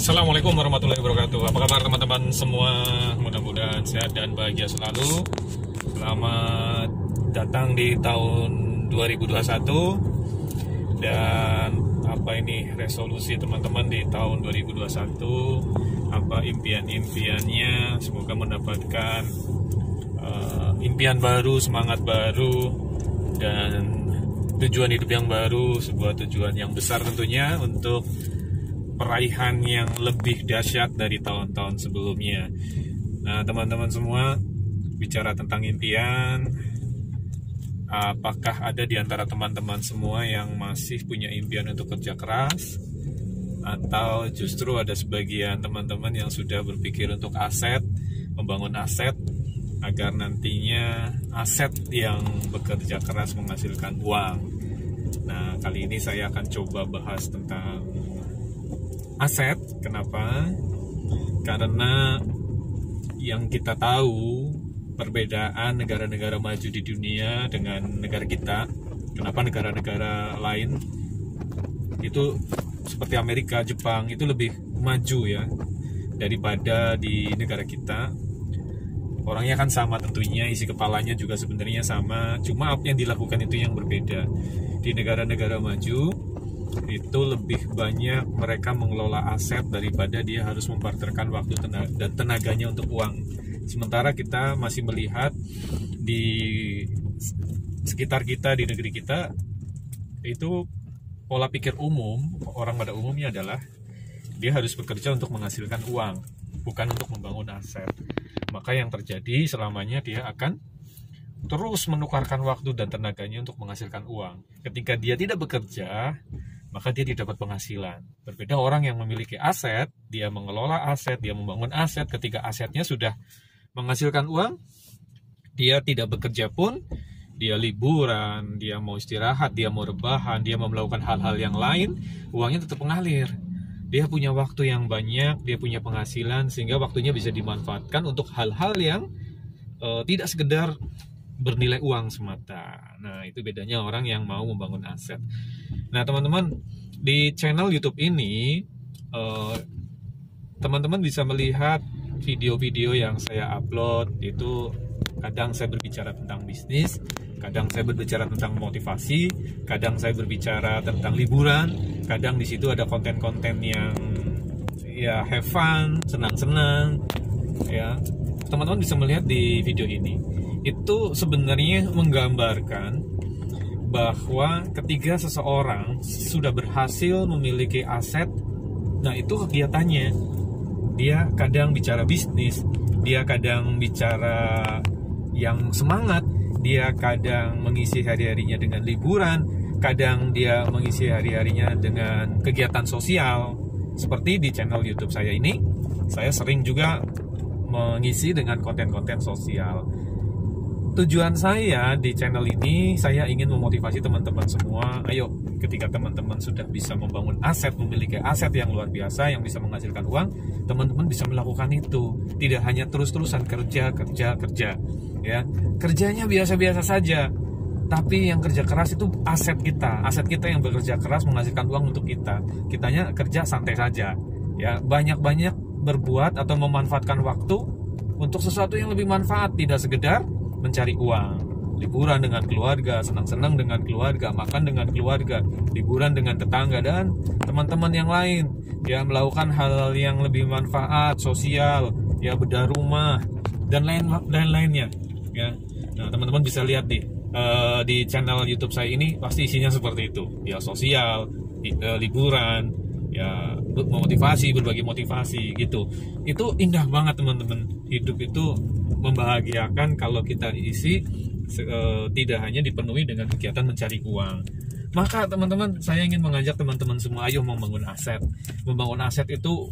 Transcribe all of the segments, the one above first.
Assalamualaikum warahmatullahi wabarakatuh. Apa kabar teman-teman semua? Mudah-mudahan sehat dan bahagia selalu. Selamat datang di tahun 2021. Dan apa ini resolusi teman-teman di tahun 2021? Apa impian-impiannya? Semoga mendapatkan impian baru, semangat baru, dan tujuan hidup yang baru. Sebuah tujuan yang besar tentunya untuk peraihan yang lebih dahsyat dari tahun-tahun sebelumnya. Nah, teman-teman semua, bicara tentang impian, apakah ada di antara teman-teman semua yang masih punya impian untuk kerja keras? Atau justru ada sebagian teman-teman yang sudah berpikir untuk aset, membangun aset, agar nantinya aset yang bekerja keras menghasilkan uang? Nah, kali ini saya akan coba bahas tentang aset. Kenapa? Karena yang kita tahu perbedaan negara-negara maju di dunia dengan negara kita. Kenapa negara-negara lain itu seperti Amerika, Jepang itu lebih maju ya daripada di negara kita. Orangnya kan sama tentunya, isi kepalanya juga sebenarnya sama, cuma apa yang dilakukan itu yang berbeda. Di negara-negara maju itu lebih banyak mereka mengelola aset daripada dia harus memparterkan waktu dan tenaganya untuk uang. Sementara kita masih melihat di sekitar kita, di negeri kita, itu pola pikir umum, orang pada umumnya adalah dia harus bekerja untuk menghasilkan uang, bukan untuk membangun aset. Maka yang terjadi selamanya dia akan terus menukarkan waktu dan tenaganya untuk menghasilkan uang. Ketika dia tidak bekerja, maka dia tidak dapat penghasilan. Berbeda orang yang memiliki aset, dia mengelola aset, dia membangun aset. Ketika asetnya sudah menghasilkan uang, dia tidak bekerja pun, dia liburan, dia mau istirahat, dia mau rebahan, dia mau melakukan hal-hal yang lain, uangnya tetap mengalir. Dia punya waktu yang banyak, dia punya penghasilan, sehingga waktunya bisa dimanfaatkan untuk hal-hal yang tidak sekedar bernilai uang semata. Nah, itu bedanya orang yang mau membangun aset. Nah, teman-teman, di channel YouTube ini teman-teman bisa melihat video-video yang saya upload. Itu kadang saya berbicara tentang bisnis, kadang saya berbicara tentang motivasi, kadang saya berbicara tentang liburan, kadang di situ ada konten-konten yang ya have fun, senang-senang ya. Teman-teman bisa melihat di video ini. Itu sebenarnya menggambarkan bahwa ketika seseorang sudah berhasil memiliki aset, nah itu kegiatannya. Dia kadang bicara bisnis, dia kadang bicara yang semangat, dia kadang mengisi hari-harinya dengan liburan, kadang dia mengisi hari-harinya dengan kegiatan sosial. Seperti di channel YouTube saya ini, saya sering juga mengisi dengan konten-konten sosial. Tujuan saya di channel ini, saya ingin memotivasi teman-teman semua. Ayo, ketika teman-teman sudah bisa membangun aset, memiliki aset yang luar biasa, yang bisa menghasilkan uang, teman-teman bisa melakukan itu. Tidak hanya terus-terusan kerja, ya. Kerjanya biasa-biasa saja. Tapi yang kerja keras itu aset kita yang bekerja keras menghasilkan uang untuk kita. Kitanya kerja santai saja, ya. Banyak-banyak berbuat atau memanfaatkan waktu untuk sesuatu yang lebih manfaat, tidak sekedar mencari uang. Liburan dengan keluarga, senang-senang dengan keluarga, makan dengan keluarga, liburan dengan tetangga dan teman-teman yang lain, ya, melakukan hal-hal yang lebih manfaat, sosial, ya, bedah rumah dan lain-lainnya, ya. Nah, teman-teman bisa lihat di channel YouTube saya ini pasti isinya seperti itu, ya, sosial, liburan, ya, motivasi, berbagi motivasi gitu. Itu indah banget, teman-teman. Hidup itu membahagiakan kalau kita isi tidak hanya dipenuhi dengan kegiatan mencari uang. Maka teman-teman, saya ingin mengajak teman-teman semua, ayo membangun aset. Membangun aset itu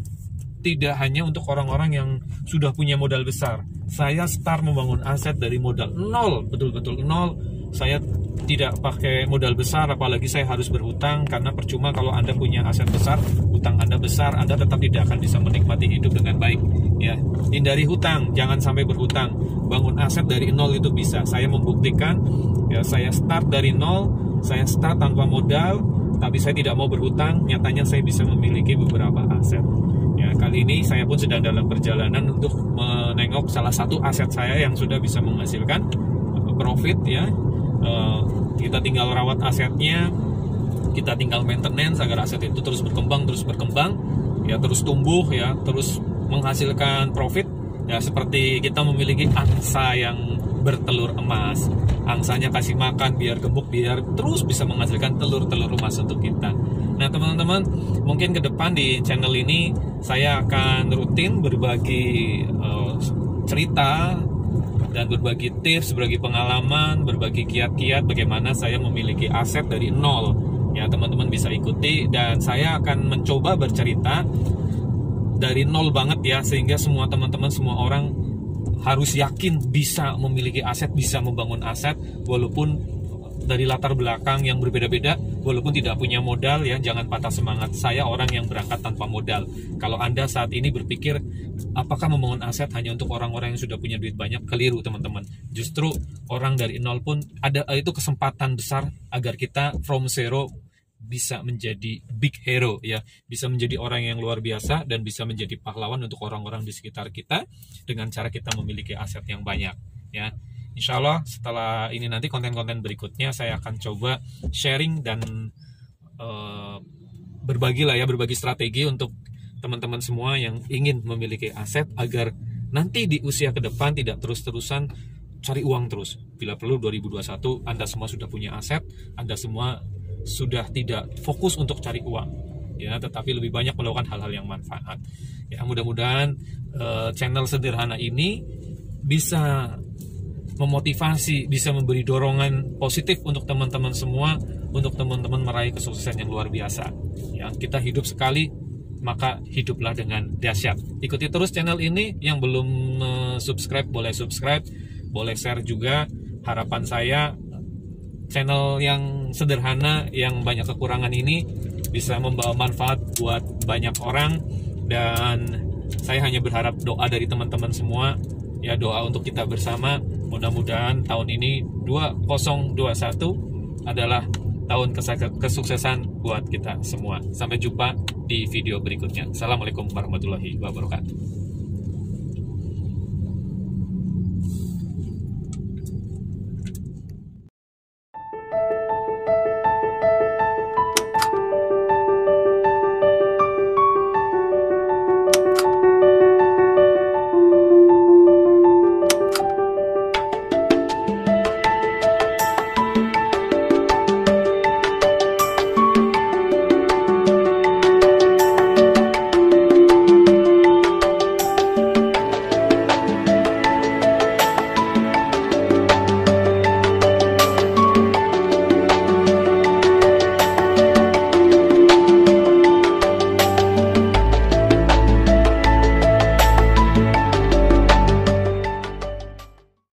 tidak hanya untuk orang-orang yang sudah punya modal besar. Saya start membangun aset dari modal nol, betul-betul nol. Saya tidak pakai modal besar, apalagi saya harus berhutang, karena percuma kalau Anda punya aset besar, hutang Anda besar, Anda tetap tidak akan bisa menikmati hidup dengan baik, ya. Hindari hutang, jangan sampai berhutang. Bangun aset dari nol itu bisa. Saya membuktikan, ya, saya start dari nol, saya start tanpa modal, tapi saya tidak mau berhutang. Nyatanya saya bisa memiliki beberapa aset. Ya, kali ini saya pun sedang dalam perjalanan untuk menengok salah satu aset saya yang sudah bisa menghasilkan profit ya. Kita tinggal rawat asetnya, kita tinggal maintenance agar aset itu terus berkembang ya, terus tumbuh ya, terus menghasilkan profit ya, seperti kita memiliki angsa yang bertelur emas. Angsanya kasih makan biar gemuk, biar terus bisa menghasilkan telur-telur emas untuk kita. Nah teman-teman, mungkin ke depan di channel ini saya akan rutin berbagi cerita dan berbagi tips, berbagi pengalaman, berbagi kiat-kiat bagaimana saya memiliki aset dari nol. Ya teman-teman bisa ikuti, dan saya akan mencoba bercerita dari nol banget ya, sehingga semua teman-teman, semua orang harus yakin bisa memiliki aset, bisa membangun aset, walaupun dari latar belakang yang berbeda-beda, walaupun tidak punya modal ya. Jangan patah semangat. Saya orang yang berangkat tanpa modal. Kalau Anda saat ini berpikir apakah membangun aset hanya untuk orang-orang yang sudah punya duit banyak, keliru teman-teman. Justru orang dari nol pun ada itu kesempatan besar agar kita from zero bisa menjadi big hero ya, bisa menjadi orang yang luar biasa dan bisa menjadi pahlawan untuk orang-orang di sekitar kita dengan cara kita memiliki aset yang banyak ya. Insya Allah setelah ini nanti konten-konten berikutnya saya akan coba sharing dan berbagi strategi untuk teman-teman semua yang ingin memiliki aset agar nanti di usia ke depan tidak terus-terusan cari uang terus. Bila perlu 2021 Anda semua sudah punya aset, Anda semua sudah tidak fokus untuk cari uang ya, tetapi lebih banyak melakukan hal-hal yang manfaat ya. Mudah-mudahan channel sederhana ini bisa memotivasi, bisa memberi dorongan positif untuk teman-teman semua, untuk teman-teman meraih kesuksesan yang luar biasa ya. Kita hidup sekali, maka hiduplah dengan dahsyat. Ikuti terus channel ini. Yang belum subscribe boleh subscribe, boleh share juga. Harapan saya channel yang sederhana, yang banyak kekurangan ini bisa membawa manfaat buat banyak orang, dan saya hanya berharap doa dari teman-teman semua ya, doa untuk kita bersama. Mudah-mudahan tahun ini 2021 adalah tahun kesuksesan buat kita semua. Sampai jumpa di video berikutnya. Assalamualaikum warahmatullahi wabarakatuh.